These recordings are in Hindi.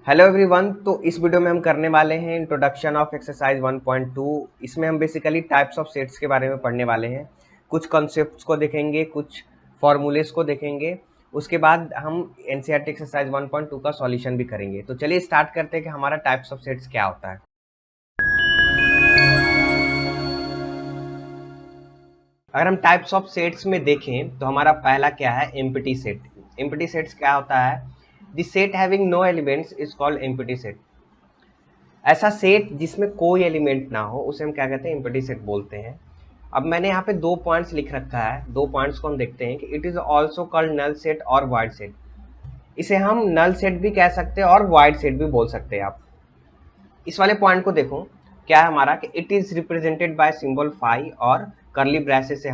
Hello everyone. तो इस वीडियो में हम करने वाले हैं इंट्रोडक्शन ऑफ एक्सरसाइज 1.2। इसमें हम बेसिकली टाइप्स ऑफ सेट्स के बारे में पढ़ने वाले हैं। कुछ कॉन्सेप्ट्स को देखेंगे, कुछ फॉर्मूलेस को देखेंगे। उसके बाद हम एनसीईआरटी एक्सरसाइज 1.2 का सॉल्यूशन भी करेंगे। तो चलिए स्टार्ट करते हैं कि हमारा टाइप्स ऑफ सेट्स क्या होता है। अगर हम टाइप्स ऑफ सेट्स में देखें तो हमारा पहला क्या है, एम्प्टी सेट। एम्प्टी सेट्स क्या होता है? The set having no elements is called empty set. ऐसा सेट जिसमें कोई एलिमेंट ना हो उसे हम क्या कहते हैं, एम्प्टी सेट बोलते हैं। अब मैंने यहाँ पे दो पॉइंट्स लिख रखा है, दो पॉइंट्स को हम देखते हैं कि it is also called null set और वाइड सेट। इसे हम नल सेट भी कह सकते हैं और वाइड सेट भी बोल सकते हैं। आप इस वाले पॉइंट को देखो, क्या है हमारा कि it is represented by symbol phi और करली ब्रेसेस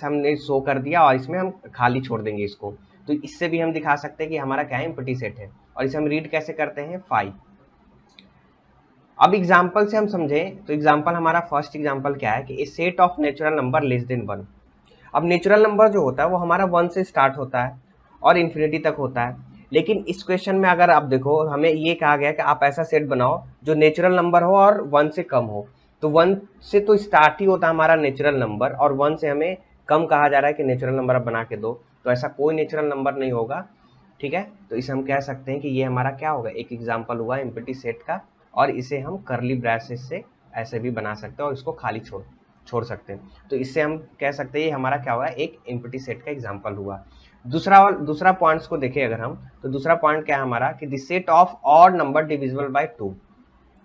हमने शो कर दिया और इसमें हम खाली छोड़ देंगे इसको। तो इससे भी हम दिखा सकते हैं कि हमारा क्या है, एम्प्टी सेट है। और इसे हम रीड कैसे करते हैं, फाई। अब एग्जाम्पल से हम समझें तो एग्जाम्पल हमारा फर्स्ट एग्जाम्पल क्या है कि a set of natural number less than 1। अब नेचुरल नंबर जो होता है वो हमारा 1 से स्टार्ट होता है और इन्फिनिटी तक होता है। लेकिन इस क्वेश्चन में अगर आप देखो, हमें ये कहा गया कि आप ऐसा सेट बनाओ जो नेचुरल नंबर हो और 1 से कम हो। तो 1 से तो स्टार्ट ही होता है हमारा नेचुरल नंबर, और 1 से हमें कम कहा जा रहा है कि नेचुरल नंबर आप बना के दो। तो ऐसा कोई नेचुरल नंबर नहीं होगा, ठीक है। तो इसे हम कह सकते हैं कि ये हमारा क्या होगा, एक एग्जाम्पल हुआ एम्प्टी सेट का। और इसे हम करली ब्रैसेस से ऐसे भी बना सकते हैं और इसको खाली छोड़ सकते हैं। तो इससे हम कह सकते हैं ये हमारा क्या हुआ, एक एम्प्टी सेट का एग्जाम्पल हुआ। दूसरा पॉइंट्स को देखें अगर हम, तो दूसरा पॉइंट क्या है हमारा कि the set of odd number divisible by 2।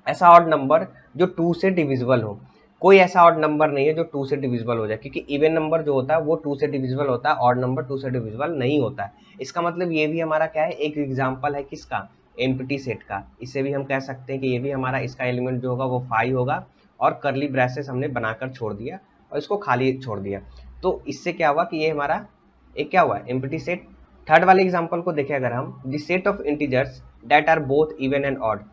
ऐसा ऑड नंबर जो 2 से डिविजिबल हो। कोई ऐसा ऑड नंबर नहीं है जो 2 से डिविजिबल हो जाए, क्योंकि इवन नंबर जो होता है वो 2 से डिविजिबल होता है, ऑड नंबर 2 से डिविजिबल नहीं होता है। इसका मतलब ये भी हमारा क्या है, एक एग्जाम्पल है किसका, एम्प्टी सेट का। इसे भी हम कह सकते हैं कि ये भी हमारा, इसका एलिमेंट जो होगा वो 5 होगा और करली ब्रेसेस हमने बनाकर छोड़ दिया और इसको खाली छोड़ दिया। तो इससे क्या हुआ कि ये हमारा एक क्या हुआ, एम्प्टी सेट। थर्ड वाले एग्जाम्पल को देखें अगर हम, the set of integers that are both even and odd.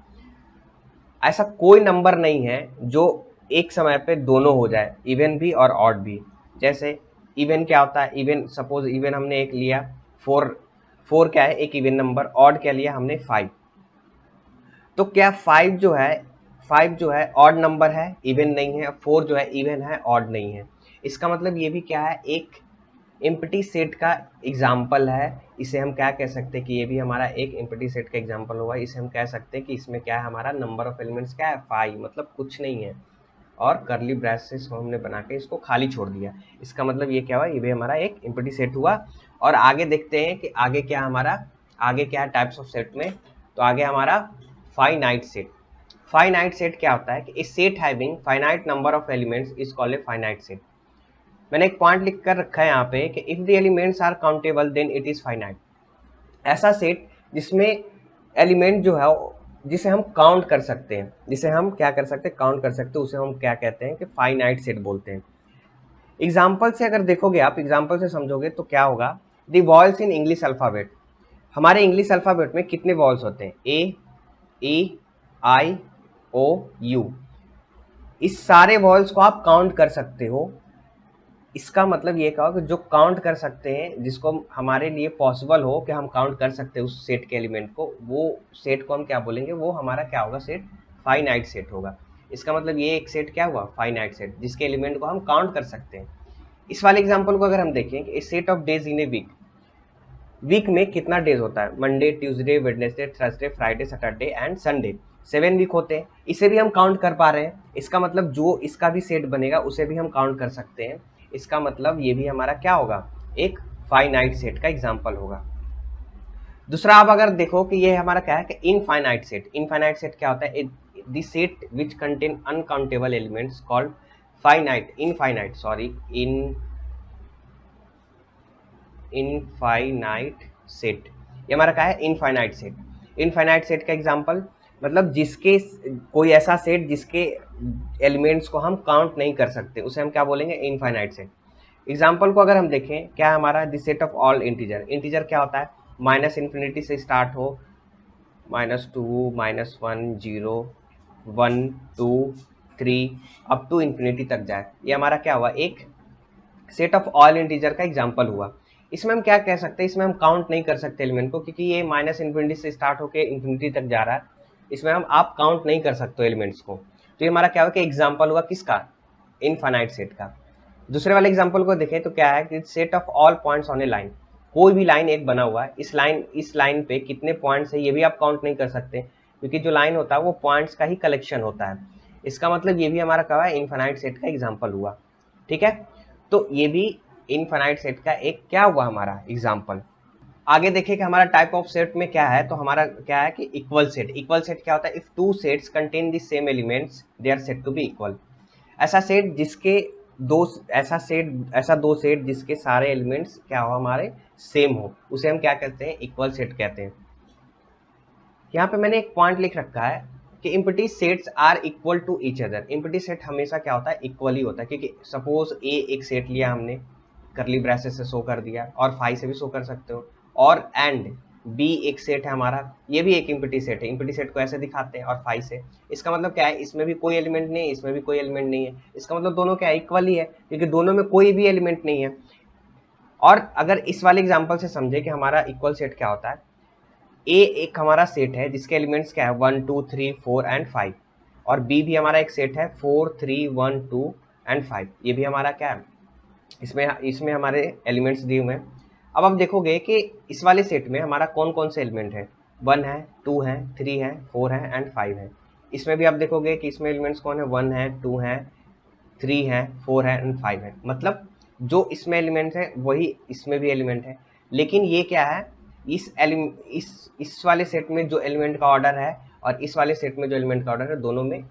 ऐसा कोई नंबर नहीं है जो एक समय पे दोनों हो जाए, इवन भी और ऑड भी। जैसे इवन क्या होता है, इवन सपोज इवन हमने एक लिया 4। 4 क्या है, एक इवन नंबर। ऑड क्या लिया हमने, 5। तो क्या 5 जो है ऑड नंबर है, इवन नहीं है। 4 जो है इवन है, ऑड नहीं है। इसका मतलब ये भी क्या है, एक एम्प्टी सेट का एग्जाम्पल है। इसे हम क्या कह सकते हैं कि ये भी हमारा एक एम्प्टी सेट का एग्जाम्पल होगा। इसे हम कह सकते हैं कि इसमें क्या है, हमारा नंबर ऑफ एलिमेंट्स क्या है, 5, मतलब कुछ नहीं है। और करली ब्रेसेस हमने बना के इसको खाली छोड़ दिया। इसका मतलब ये क्या हुआ, ये भी हमारा एक एम्प्टी सेट हुआ। और आगे देखते हैं कि आगे क्या हमारा, आगे क्या है टाइप्स ऑफ सेट में। तो आगे हमारा फाइनाइट सेट। फाइनाइट सेट क्या होता है कि a set having finite number of elements is called a finite set. मैंने एक पॉइंट लिख कर रखा है यहाँ पे कि if the elements are countable then it is finite. ऐसा सेट जिसमें एलिमेंट जो है जिसे हम काउंट कर सकते हैं, जिसे हम क्या कर सकते हैं, काउंट कर सकते हैं, उसे हम क्या कहते हैं कि फाइनाइट सेट बोलते हैं। एग्जाम्पल से अगर देखोगे आप, एग्जाम्पल से समझोगे तो क्या होगा, the walls in English alphabet. हमारे इंग्लिश अल्फाबेट में कितने वॉल्स होते हैं, ए, ई, आई, ओ, यू। इस सारे वॉल्स को आप काउंट कर सकते हो। इसका मतलब ये कहा कि जो काउंट कर सकते हैं, जिसको हमारे लिए पॉसिबल हो कि हम काउंट कर सकते हैं उस सेट के एलिमेंट को, वो सेट को हम क्या बोलेंगे, वो हमारा क्या होगा, सेट फाइनाइट सेट होगा। इसका मतलब ये एक सेट क्या हुआ, फाइनाइट सेट, जिसके एलिमेंट को हम काउंट कर सकते हैं। इस वाले एग्जाम्पल को अगर हम देखें कि set of days in a week. Week में कितना डेज होता है, Monday, Tuesday, Wednesday, Thursday, Friday, Saturday and Sunday. 7 week होते हैं। इसे भी हम काउंट कर पा रहे हैं। इसका मतलब जो इसका भी सेट बनेगा उसे भी हम काउंट कर सकते हैं। इसका मतलब ये भी हमारा क्या होगा, एक फाइनाइट सेट का एग्जाम्पल होगा। दूसरा आप अगर देखो कि ये हमारा क्या है कि इनफाइनाइट सेट। इनफाइनाइट सेट क्या होता है, the set which contain uncountable elements called infinite set. ये हमारा क्या है, इनफाइनाइट सेट। इनफाइनाइट सेट का एग्जांपल मतलब जिसके कोई ऐसा सेट जिसके एलिमेंट्स को हम काउंट नहीं कर सकते, उसे हम क्या बोलेंगे, इनफाइनाइट सेट। एग्जांपल को अगर हम देखें, क्या है हमारा, the set of all integer. Integer क्या होता है, माइनस इन्फिनिटी से स्टार्ट हो, -2, -1, 0, 1, 2, 3 अप टू इन्फिनिटी तक जाए। ये हमारा क्या हुआ, एक सेट ऑफ ऑल इंटीजर का एग्जाम्पल हुआ। इसमें हम क्या कह सकते हैं, इसमें हम काउंट नहीं कर सकते एलिमेंट को, क्योंकि ये माइनस इन्फिनिटी से स्टार्ट होकर इन्फिनिटी तक जा रहा है, इसमें हम आप काउंट नहीं कर सकते एलिमेंट्स को। तो ये हमारा क्या हुआ कि एग्जाम्पल हुआ किसका, इनफाइनाइट सेट का। दूसरे वाले एग्जाम्पल को देखें तो क्या है कि set of all points on A line, कोई भी लाइन एक बना हुआ है, इस लाइन पे कितने पॉइंट्स है ये भी आप काउंट नहीं कर सकते, क्योंकि जो लाइन होता है वो पॉइंट्स का ही कलेक्शन होता है। इसका मतलब ये भी हमारा क्या है, इनफाइनाइट सेट का एग्जाम्पल हुआ। ठीक है, तो ये भी इनफाइनाइट सेट का एक क्या हुआ हमारा एग्जाम्पल। आगे देखिए कि हमारा टाइप ऑफ सेट में क्या है, तो हमारा क्या है कि इक्वल सेट। इक्वल सेट क्या होता है, if two sets contain the same elements they are said to be equal. ऐसा सेट जिसके ऐसा दो सेट जिसके सारे एलिमेंट्स क्या हो, हमारे सेम हो, उसे हम क्या कहते हैं, इक्वल सेट कहते हैं। यहाँ पे मैंने एक पॉइंट लिख रखा है कि empty sets are equal to each other. Empty set हमेशा क्या होता है, इक्वल ही होता है, क्योंकि सपोज ए एक सेट लिया हमने, करली ब्रेसेस से शो कर दिया, और फाई से भी शो कर सकते हो, और एंड बी एक सेट है हमारा, ये भी एक इम्पटी सेट है। इम्पटी सेट को ऐसे दिखाते हैं और फाई से, इसका मतलब क्या है, इसमें भी कोई एलिमेंट नहीं है, इसमें भी कोई एलिमेंट नहीं है, इसका मतलब दोनों क्या है, इक्वल ही है, क्योंकि दोनों में कोई भी एलिमेंट नहीं है। और अगर इस वाले एग्जाम्पल से समझे कि हमारा इक्वल सेट क्या होता है, ए एक हमारा सेट है जिसके एलिमेंट्स क्या है, 1 2 3 4 एंड 5, और बी भी हमारा एक सेट है 4 3 1 2 एंड 5, ये भी हमारा क्या है, इसमें हमारे एलिमेंट्स दिए हुए हैं। अब आप देखोगे कि इस वाले सेट में हमारा कौन कौन से एलिमेंट है, 1 है, 2 है, 3 है, 4 है एंड 5 है। इसमें भी आप देखोगे कि इसमें एलिमेंट्स कौन है, 1 है, 2 है, 3 है, 4 है एंड 5 है। मतलब जो इसमें एलिमेंट है वही इसमें भी एलिमेंट है, लेकिन ये क्या है, इस वाले सेट में जो एलिमेंट का ऑर्डर है और इस वाले सेट में जो एलिमेंट का ऑर्डर है,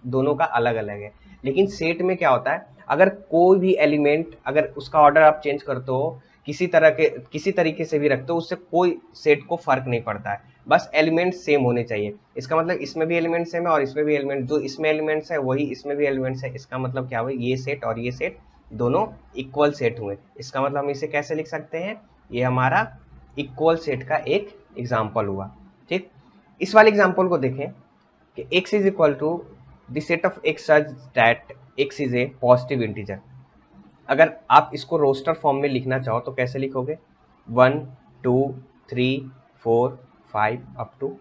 दोनों का अलग अलग है। लेकिन सेट में क्या होता है, अगर कोई भी एलिमेंट, अगर उसका ऑर्डर आप चेंज करते हो, किसी तरीके से भी रखते हो, उससे कोई सेट को फर्क नहीं पड़ता है, बस एलिमेंट सेम होने चाहिए। इसका मतलब इसमें भी एलिमेंट सेम है और इसमें भी एलिमेंट, जो इसमें एलिमेंट्स है वही इसमें भी एलिमेंट्स है। इसका मतलब क्या हुआ, ये सेट और ये सेट दोनों इक्वल सेट हुए। इसका मतलब हम इसे कैसे लिख सकते हैं, ये हमारा इक्वल सेट का एक एग्जाम्पल हुआ। ठीक, इस वाले एग्जाम्पल को देखें कि x is equal to the set of x such that x is a positive integer. अगर आप इसको रोस्टर फॉर्म में लिखना चाहो तो कैसे लिखोगे, 1 2 3 4 5 अप टू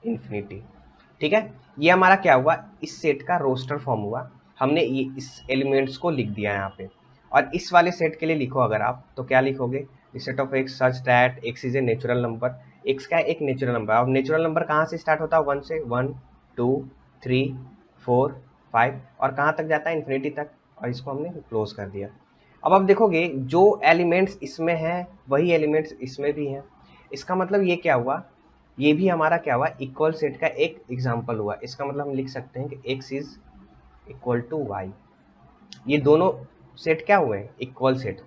इन्फिनिटी। ठीक है, ये हमारा क्या हुआ, इस सेट का रोस्टर फॉर्म हुआ, हमने ये इस एलिमेंट्स को लिख दिया यहाँ पे। और इस वाले सेट के लिए लिखो अगर आप, तो क्या लिखोगे, the set of x such that x is a natural number. x का एक नेचुरल नंबर, अब नेचुरल नंबर कहाँ से स्टार्ट होता है, 1 से, 1 2 3 4 5, और कहाँ तक जाता है, इन्फिनिटी तक, और इसको हमने क्लोज कर दिया। अब आप देखोगे जो एलिमेंट्स इसमें हैं वही एलिमेंट्स इसमें भी हैं। इसका मतलब ये क्या हुआ, ये भी हमारा क्या हुआ, इक्वल सेट का एक एग्जाम्पल हुआ। इसका मतलब हम लिख सकते हैं कि x is equal to Y, ये दोनों सेट क्या हुए, इक्वल सेट।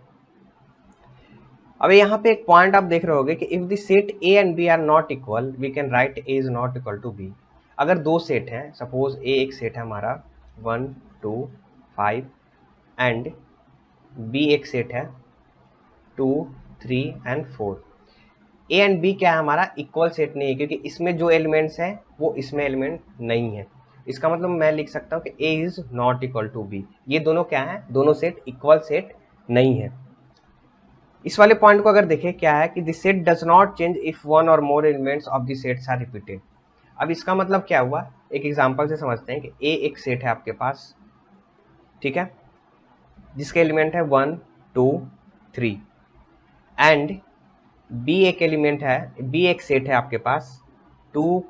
अब यहाँ पे एक पॉइंट आप देख रहे होगे कि if the set A and B are not equal we can write A is not equal to B. अगर दो सेट हैं, सपोज ए एक सेट है हमारा 1 2 5 एंड बी एक सेट है 2 3 एंड 4, ए एंड बी क्या है हमारा, इक्वल सेट नहीं है, क्योंकि इसमें जो एलिमेंट्स हैं वो इसमें एलिमेंट नहीं है। इसका मतलब मैं लिख सकता हूँ कि A is not equal to B, ये दोनों क्या है, दोनों सेट इक्वल सेट नहीं है। इस वाले पॉइंट को अगर देखें, क्या है कि this set does not change if one और more elements of the sets are repeated. अब इसका मतलब क्या हुआ, एक एग्जांपल से समझते हैं कि ए एक सेट है आपके पास, ठीक है, जिसके एलिमेंट है 1 2 3, एंड बी एक एलिमेंट है, बी एक सेट है आपके पास 2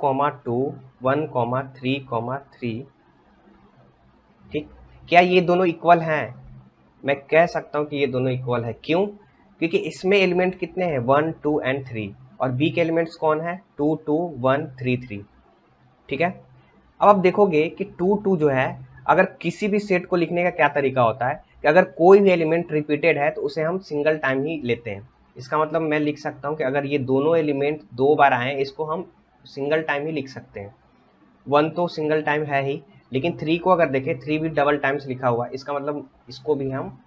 2 1 3 3। ठीक, क्या ये दोनों इक्वल हैं, मैं कह सकता हूं कि ये दोनों इक्वल है। क्यों, क्योंकि इसमें एलिमेंट कितने हैं, 1 2 एंड 3, और बी के एलिमेंट्स कौन है, 2 2 1 3 3। ठीक है, अब आप देखोगे कि 2 2 जो है, अगर किसी भी सेट को लिखने का क्या तरीका होता है कि अगर कोई भी एलिमेंट रिपीटेड है तो उसे हम सिंगल टाइम ही लेते हैं। इसका मतलब मैं लिख सकता हूं कि अगर ये दोनों एलिमेंट दो बार आए, इसको हम सिंगल टाइम ही लिख सकते हैं। 1 तो सिंगल टाइम है ही, लेकिन 3 को अगर देखें, 3 भी डबल टाइम्स लिखा हुआ है, इसका मतलब इसको भी हम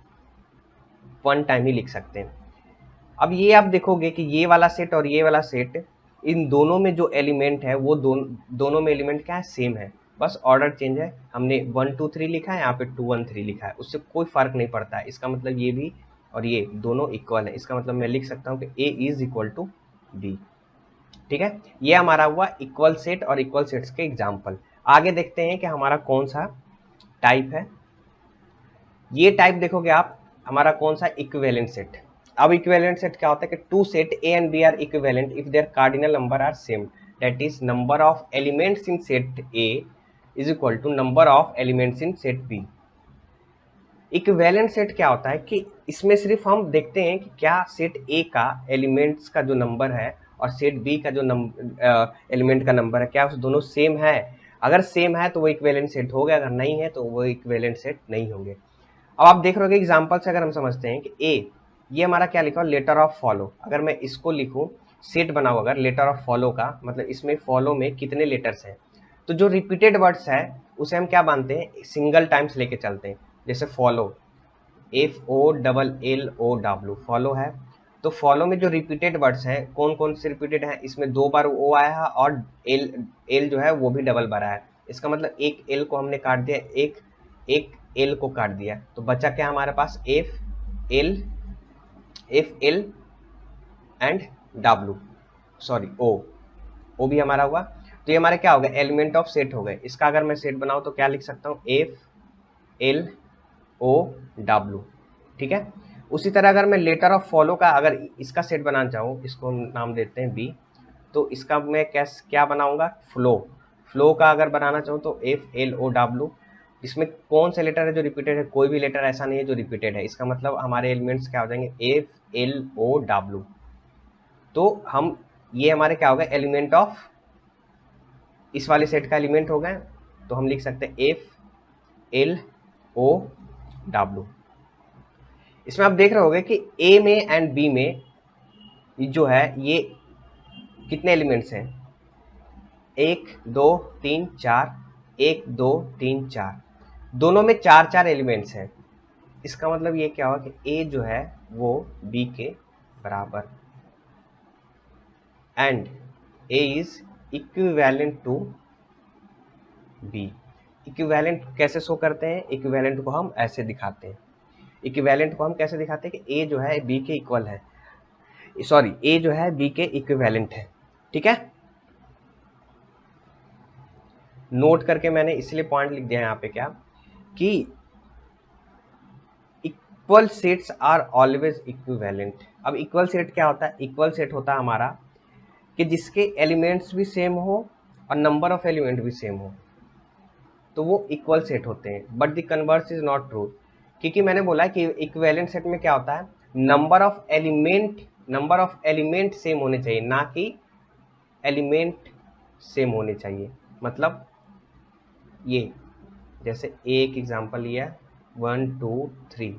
1 टाइम ही लिख सकते हैं। अब ये आप देखोगे कि ये वाला सेट और ये वाला सेट, इन दोनों में जो एलिमेंट है वो दोनों में एलिमेंट क्या है, सेम है, बस ऑर्डर चेंज है। हमने 1 2 3 लिखा है, यहाँ पे 2 1 3 लिखा है, उससे कोई फर्क नहीं पड़ता है। इसका मतलब ये भी और ये दोनों इक्वल है, इसका मतलब मैं लिख सकता हूँ कि A is equal to B. ठीक है, ये हमारा हुआ इक्वल सेट और इक्वल सेट्स के एग्जाम्पल। आगे देखते हैं कि हमारा कौन सा टाइप है। ये टाइप देखोगे आप, हमारा कौन सा इक्विवेलेंट सेट। अब इक्विवेलेंट सेट क्या होता है कि two set A and B are equivalent if their cardinal number are same, that is number of elements in set A is equal to number of elements in set B. Equivalent set क्या होता है कि इसमें सिर्फ हम देखते हैं कि क्या सेट ए का एलिमेंट्स का जो नंबर है और सेट बी का जो एलिमेंट का नंबर है, क्या उस दोनों सेम है। अगर सेम है तो वो इक्विवेलेंट सेट हो गया, अगर नहीं है तो वो इक्विवेलेंट सेट नहीं होंगे। अब आप देख रहे हो एग्जाम्पल से अगर हम समझते हैं कि ए, ये हमारा क्या लिखा हो, लेटर ऑफ फॉलो। अगर मैं इसको लिखूं सेट बनाओ अगर लेटर ऑफ फॉलो का, मतलब इसमें फॉलो में कितने लेटर्स हैं, तो जो रिपीटेड वर्ड्स है उसे हम क्या मानते हैं, सिंगल टाइम्स लेके चलते हैं। जैसे फॉलो, FOLLO फॉलो है, तो फॉलो में जो रिपीटेड वर्ड्स हैं कौन कौन से रिपीटेड हैं, इसमें 2 बार ओ आया है और एल जो है वो भी डबल बार आया है। इसका मतलब एक एल को हमने काट दिया, एक एल को काट दिया, तो बचा क्या हमारे पास, F L and W, sorry O भी हमारा हुआ। तो ये हमारे क्या हो गए, एलिमेंट ऑफ सेट हो गए। इसका अगर मैं सेट बनाऊं तो क्या लिख सकता हूँ, FLOW। ठीक है, उसी तरह अगर मैं लेटर ऑफ फॉलो का अगर इसका सेट बनाना चाहूँ, इसको हम नाम देते हैं बी, तो इसका मैं क्या बनाऊंगा, फ्लो का अगर बनाना चाहूँ तो FLOW। इसमें कौन से लेटर है जो रिपीटेड है, कोई भी लेटर ऐसा नहीं है जो रिपीटेड है, इसका मतलब हमारे एलिमेंट्स क्या हो जाएंगे, FLOW। तो हम ये हमारे क्या हो गए, एलिमेंट ऑफ इस वाले सेट का एलिमेंट हो गए, तो हम लिख सकते हैं FLOW। इसमें आप देख रहे होंगे कि ए में एंड बी में जो है ये कितने एलिमेंट्स हैं, 1 2 3 4, 1 2 3 4, दोनों में 4 एलिमेंट्स हैं। इसका मतलब ये क्या हुआ कि ए जो है वो बी के बराबर, and A is equivalent to B. Equivalent कैसे शो करते हैं, इक्विवेलेंट को हम ऐसे दिखाते हैं, इक्विवेलेंट को हम कैसे दिखाते हैं कि ए जो है बी के इक्वल है, सॉरी ए जो है बी के इक्विवेलेंट है। ठीक है, नोट करके मैंने इसलिए पॉइंट लिख दिया यहाँ पे क्या, कि equal sets are always equivalent. अब इक्वल सेट क्या होता है, इक्वल सेट होता है हमारा कि जिसके एलिमेंट्स भी सेम हो और नंबर ऑफ एलिमेंट भी सेम हो, तो वो इक्वल सेट होते हैं। But the converse is not true, क्योंकि मैंने बोला कि इक्विवेलेंट सेट में क्या होता है, नंबर ऑफ एलिमेंट सेम होने चाहिए, ना कि एलिमेंट सेम होने चाहिए। मतलब ये जैसे ए एक एग्जांपल लिया 1 2 3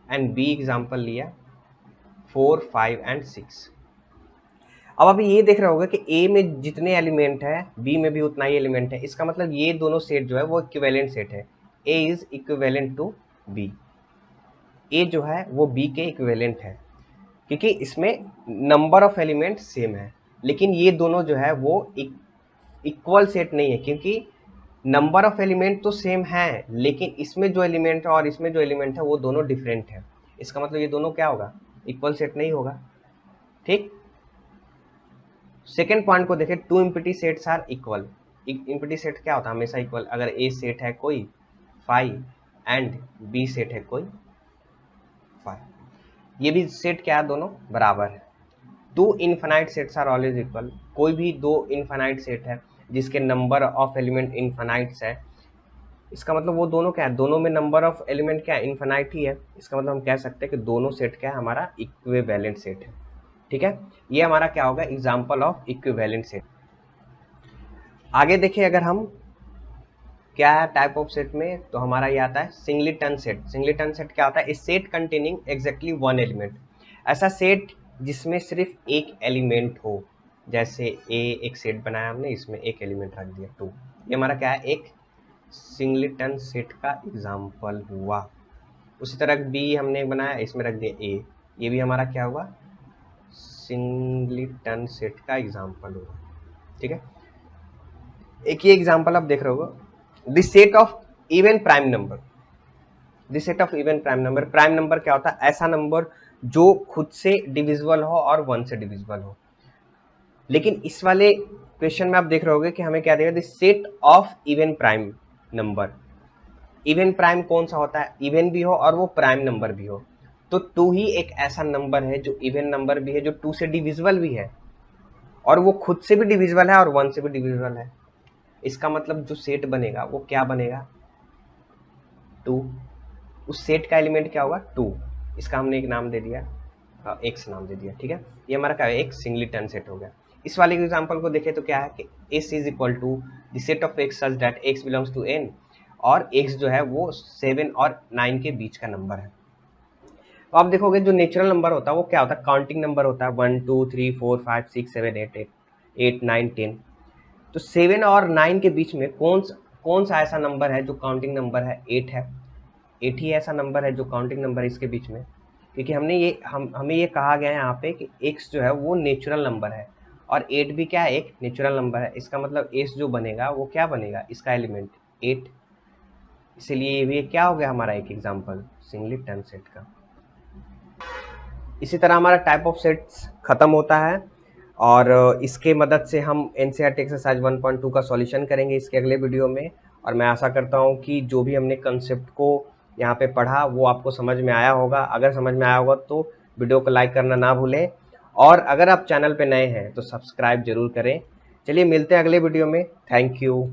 एंड बी एग्जांपल लिया 4 5 एंड 6। अब अभी ये देख रहे होगा कि ए में जितने एलिमेंट है बी में भी उतना ही एलिमेंट है, इसका मतलब ये दोनों सेट जो है वो इक्विवेलेंट सेट है। ए इज इक्विवेलेंट टू बी, ए जो है वो बी के इक्विवेलेंट है, क्योंकि इसमें नंबर ऑफ एलिमेंट सेम है। लेकिन ये दोनों जो है वो इक्वल सेट नहीं है, क्योंकि नंबर ऑफ एलिमेंट तो सेम है, लेकिन इसमें जो एलिमेंट है और इसमें जो एलिमेंट है वो दोनों डिफरेंट है। इसका मतलब ये दोनों क्या होगा, इक्वल सेट नहीं होगा। ठीक, सेकेंड पॉइंट को देखें, two empty sets are equal. Empty set क्या होता है, हमेशा इक्वल। अगर ए सेट है कोई 5 एंड बी सेट है कोई 5, ये भी सेट क्या है, दोनों बराबर है। Two infinite sets are always equal. कोई भी दो इनफाइनाइट सेट है जिसके नंबर ऑफ एलिमेंट इनफाइनाइट्स है, इसका मतलब वो दोनों क्या है, दोनों में नंबर ऑफ एलिमेंट क्या है, इनफाइनाइट ही है। इसका मतलब हम कह सकते हैं कि दोनों सेट क्या है, हमारा इक्विवेलेंट सेट है। ठीक है, ये हमारा क्या होगा, एग्जांपल ऑफ इक्विवेलेंट सेट। आगे देखिए, अगर हम क्या है टाइप ऑफ सेट में, तो हमारा ये आता है सिंगलीटन सेट। सिंगलीटन सेट क्या होता है, a set containing exactly one element. ऐसा सेट जिसमें सिर्फ एक एलिमेंट हो, जैसे ए एक सेट बनाया हमने, इसमें एक एलिमेंट रख दिया 2, ये हमारा क्या है, एक सिंगलीटन सेट का एग्जाम्पल हुआ। उसी तरह बी हमने बनाया, इसमें रख दिया ए, ये भी हमारा क्या हुआ, सिंगलीटन सेट का एग्जाम्पल हुआ। ठीक है, एक ये एग्जाम्पल आप देख रहे हो, the set of even prime number. The set of even prime number. Prime number क्या होता है? ऐसा नंबर जो खुद से डिविजिबल हो और 1 से डिविजिबल हो। लेकिन इस वाले क्वेश्चन में आप देख रहे होगे कि हमें क्या देगा, the set of even prime number. Even prime कौन सा होता है? इवन भी हो और वो प्राइम नंबर भी हो। तो 2 ही एक ऐसा नंबर है जो इवन नंबर भी है, जो 2 से डिविजिबल भी है और वो खुद से भी डिविजिबल है और 1 से भी डिविजिबल है। इसका मतलब जो सेट बनेगा वो क्या बनेगा? 2। उस सेट का एलिमेंट क्या होगा? 2। इसका हमने एक नाम दे दिया, एक्स नाम दे दिया, ठीक है। ये हमारा क्या है? एक सिंगलिटन सेट हो गया। इस वाले एग्जांपल को देखें तो क्या है कि S is equal to the set of x such that x belongs to n, और x जो है वो 7 और 9 के बीच का नंबर है। तो आप देखोगे जो नेचुरल नंबर होता है वो क्या होता है? काउंटिंग नंबर होता है, 1 2 3 4 5 6 7 8 9 10। तो 7 और 9 के बीच में कौन सा ऐसा नंबर है जो काउंटिंग नंबर है? 8 है। 8 ही ऐसा नंबर है जो काउंटिंग नंबर है इसके बीच में, क्योंकि हमें ये कहा गया है यहाँ पे कि x जो है वो नेचुरल नंबर है और 8 भी क्या है? एक नेचुरल नंबर है। इसका मतलब s जो बनेगा वो क्या बनेगा? इसका एलिमेंट 8। इसीलिए ये भी क्या हो गया हमारा एक एग्जांपल सिंगलिटन सेट का। इसी तरह हमारा टाइप ऑफ सेट्स खत्म होता है और इसके मदद से हम एनसीईआरटी एक्सरसाइज 1.2 का सॉल्यूशन करेंगे इसके अगले वीडियो में। और मैं आशा करता हूँ कि जो भी हमने कंसेप्ट को यहाँ पे पढ़ा वो आपको समझ में आया होगा। अगर समझ में आया होगा तो वीडियो को लाइक करना ना भूलें, और अगर आप चैनल पे नए हैं तो सब्सक्राइब जरूर करें। चलिए मिलते हैं अगले वीडियो में। Thank you.